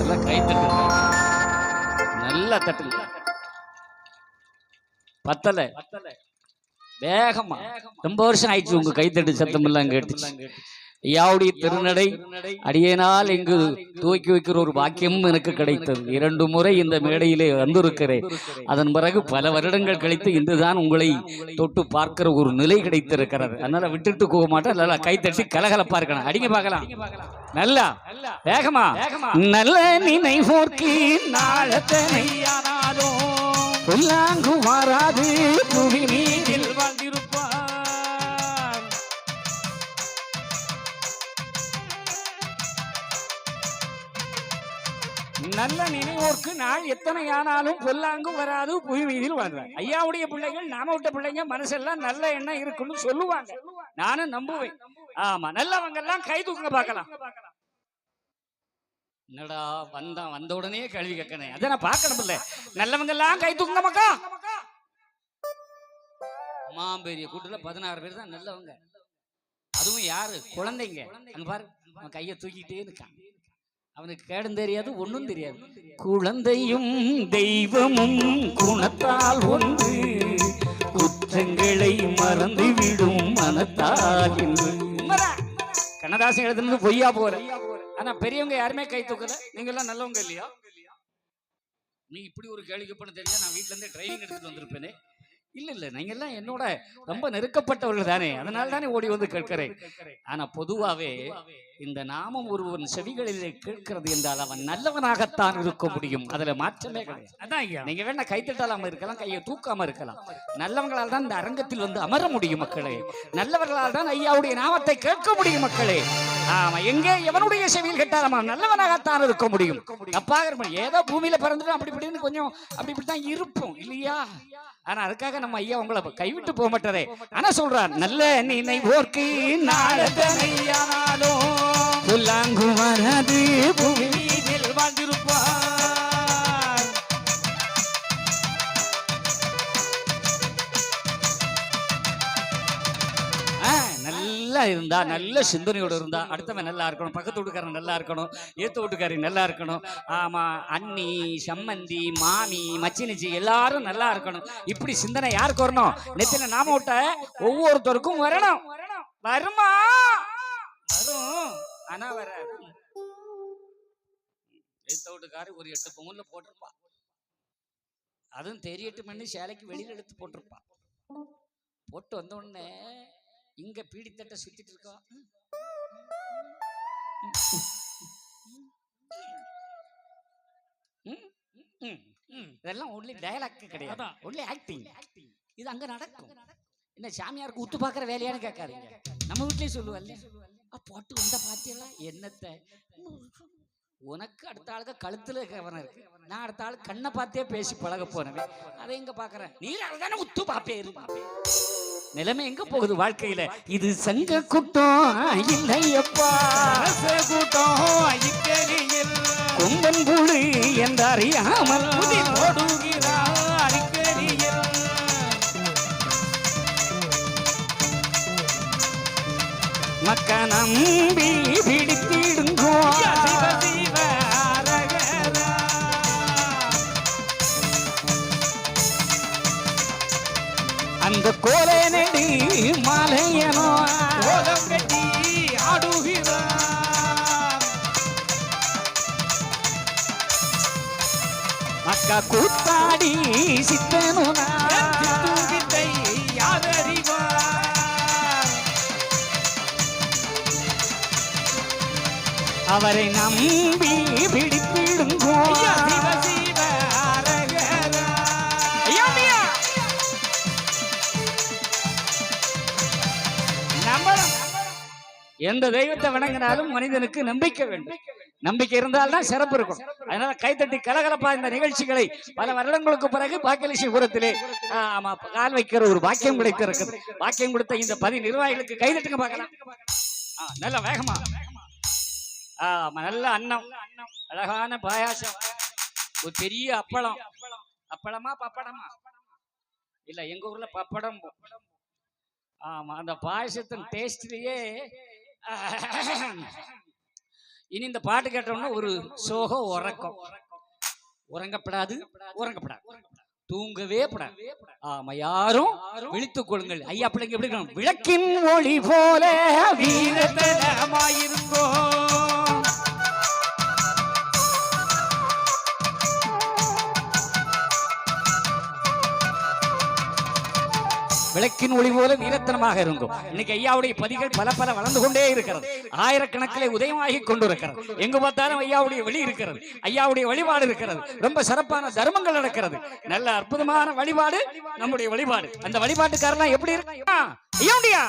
எல்லாம் கை தட்டு நல்லா தட்டுங்க. பத்தல வேகமா ரொம்ப வருஷம் ஆயிடுச்சு உங்க கைத்தட்டு சத்தம் எல்லாம் கேட்டுச்சு. ஐயாவுடைய திருநடை அடியேனால் இங்கு துவக்கி வைக்கிற ஒரு பாக்கியம் எனக்கு கிடைத்தது. 2 முறை இந்த மேடையிலே வந்திருக்கிறேன். அதன் பிறகு பல வருடங்கள் கழித்து இன்றுதான் உங்களை தொட்டு பார்க்கிற ஒரு நிலை கிடைத்திருக்கிறது. அதனால விட்டுட்டு போக மாட்டேன். நல்லா கைத்தட்டி கலகலப்பா இருக்கணும். அடிங்க பார்க்கலாம். நல்லா வேகமா. நல்ல நினைவோர்க்கு நாளத்தனையானாலும் புல்லாங்கு மாறாது புவி மீதில் வாழ்ந்திருப்பார். நல்ல நினைவோர்க்கு நாள் எத்தனை ஆனாலும் பொல்லாங்கும் வராது புவி மீதில் வாழ்வார். ஐயாவுடைய பிள்ளைகள் நாம விட்ட பிள்ளைங்க மனசெல்லாம் நல்ல எண்ணம் இருக்குன்னு சொல்லுவாங்க. நானும் நம்புவேன். ஆமா, நல்லவங்க எல்லாம் கை தூக்குங்க பார்க்கலாம். என்னடா வந்த உடனே கேள்வி கேட்கணும். அதை நான் பார்க்கணும். இல்ல நல்லவங்க எல்லாம் கை தூக்குங்க மக்கா. மாம்பெரிய கூட்டுல 16 பேர் தான் நல்லவங்க. அதுவும் யாரு? குழந்தைங்க. அங்க பாரு, அவன் கையை தூக்கிட்டே இருக்கான். அவனுக்கு கேடும் தெரியாது, ஒன்னும் தெரியாது. குழந்தையும் தெய்வமும் குணத்தால் ஒன்று, குற்றங்களை மறந்து விடும் மனத்தால் என்று. கண்ணதாசன் எழுதுனது பொய்யா போற. ஆனா பெரியவங்க யாருமே கை தூக்கல. நீங்க எல்லாம் நல்லவங்க இல்லையா? நீ இப்படி ஒரு கேள்விக்கு பண்ண தெரிஞ்சா நான் வீட்டுல இருந்து ட்ரைனிங் எடுத்துட்டு வந்திருப்பேனே. இல்ல நீங்க எல்லாம் என்னோட ரொம்ப நெருக்கப்பட்டவர்கள் தானே, அதனால தானே ஓடி வந்து கேட்கிறேன். ஆனா பொதுவாவே இந்த நாமம் ஒருவன் செவிகளிலே கேட்கிறது என்றால் அவன் நல்லவனாகத்தான் இருக்க முடியும். அதுல மாற்றமே கிடையாது. அதான் நீங்க வேணா கைத்தட்டாம இருக்கலாம், கையை தூக்காம இருக்கலாம். நல்லவங்களால் தான் இந்த அரங்கத்தில் வந்து அமர முடியும் மக்களே. நல்லவர்களால் தான் ஐயாவுடைய நாமத்தை கேட்க முடியும் மக்களே. ஆமா, எங்கே எவனுடைய செவியில் கேட்டால் அவன் நல்லவனாகத்தான் இருக்க முடியும். தப்பாக இருப்போம். ஏதோ பூமியில பிறந்துட்டு அப்படி இப்படின்னு கொஞ்சம் அப்படி இப்படித்தான் இருப்போம் இல்லையா? ஆனா அதுக்காக நம்ம ஐயா உங்களை கைவிட்டு போக மாட்டாரே. ஆனா சொல்றார், நல்ல நினைவோர்க்கு நாளதனையானாலும் புல்லாங்கு வராது பூமி மீதில் வாழ்ந்திருப்பார். நல்லா இருந்தா, நல்ல சிந்தனையோடு இருந்தா அடுத்தவன் நல்லா இருக்கணும், பக்கத்து வீட்டுக்காரன் நல்லா இருக்கணும், ஏத்து வீட்டுக்காரி நல்லா இருக்கணும். ஆமா, அண்ணி சம்மந்தி மாமி மச்சினிச்சி எல்லாரும் நல்லா இருக்கணும். இப்படி சிந்தனை யாருக்கு வரணும்? நெத்தில நாம விட்ட ஒவ்வொருத்தருக்கும் வரணும். வருமா? வரும். ஆனா வராது. ஏத்த வீட்டுக்காரி ஒரு 8 பவுன்ல போட்டிருப்பா. அதுவும் 8 மணி சேலைக்கு வெளியில எடுத்து போட்டிருப்பா. போட்டு வந்த உடனே இங்க பீடித்தட்டை சுத்திட்டு இருக்கா. இதெல்லாம் ஒன்லி டயலாக் கிடையாது, ஒன்லி ஆக்டிங். இது அங்க நடக்கும். என்ன சாமியாருக்கு உத்து பாக்குற வேலையானு கேட்காதீங்க. நம்ம வீட்லயே சொல்லுவாங்க, போட்டு வந்த பாத்தியெல்லாம் என்னத்த உனக்கு அடுத்த ஆளுக்கு கழுத்துல கவனம் இருக்கு. நான் அடுத்த ஆளு கண்ணை பார்த்தே பேசி பழக போனவன். அதை எங்க பாக்குறேன்? நீ தானே உத்து பாப்பே. நிலைமை எங்க போகுது வாழ்க்கையில? இது சங்க கூட்டம் இல்லையப்பா, கூட்டம் கும்பன் கூடு என்றறியாமல் ஓடுகிறார். மக்க நம்பி பிடித்திடுங்கோ அந்த கோலை நெடி மாலையனோ கோலம் கட்டி ஆடுகிறார். மக்கா கூத்தாடி சித்தனோ சித்துகித்தை யாரறிவார். அவரை நம்பி பிடித்திடுங்கோ எந்த தெய்வத்தை வணங்கினாலும் மனிதனுக்கு நம்பிக்கை வேண்டும். நம்பிக்கை இருந்தால்தான் சிறப்பு இருக்கும். அதனால கைத்தட்டி கலகலப்பா இந்த நிகழ்ச்சிகளை பல வருடங்களுக்கு பிறகு பாக்கியலட்சுமிபுரத்திலே கால் வைக்கிற ஒரு பாக்கியம் கிடைத்திருக்கிறது. பாக்கியம் கொடுத்த இந்த 10 நிர்வாகிகளுக்கு கைதட்டுங்க பார்க்கலாம். நல்ல வேகமா. நல்ல அன்னம், அழகான பாயாசம், ஒரு பெரிய அப்பளம். அப்பளமா பப்படமா? இல்ல, எங்க ஊர்ல பப்படம். ஆமா, அந்த பாயசத்தின் டேஸ்ட்லயே இனி இந்த பாட்டு கேட்டோம்னா ஒரு சோகம் உறக்கம். உறங்கப்படாது, உறங்கப்படாது, தூங்கவே படாது. ஆமா, யாரும் விழித்துக் கொள்ளுங்கள். ஐயா பிள்ளைங்க எப்படி இருக்கணும்? விளக்கின் ஒளி போல வீரத்தனமாயிருங்கோ. விளக்கின் ஒளி போல வீரத்தனமாக இருக்கும். இன்னைக்கு ஐயாவுடைய பதிகள் பல பல வளர்ந்து கொண்டே இருக்கிறது. ஆயிரக்கணக்கிலே உதயமாகி கொண்டிருக்கிறது. எங்கு பார்த்தாலும் ஐயாவுடைய வெளி இருக்கிறது, ஐயாவுடைய வழிபாடு இருக்கிறது. ரொம்ப சிறப்பான தர்மங்கள் நடக்கிறது. நல்ல அற்புதமான வழிபாடு நம்முடைய வழிபாடு. அந்த வழிபாட்டுக்காரெல்லாம் எப்படி இருக்கு ஐயா?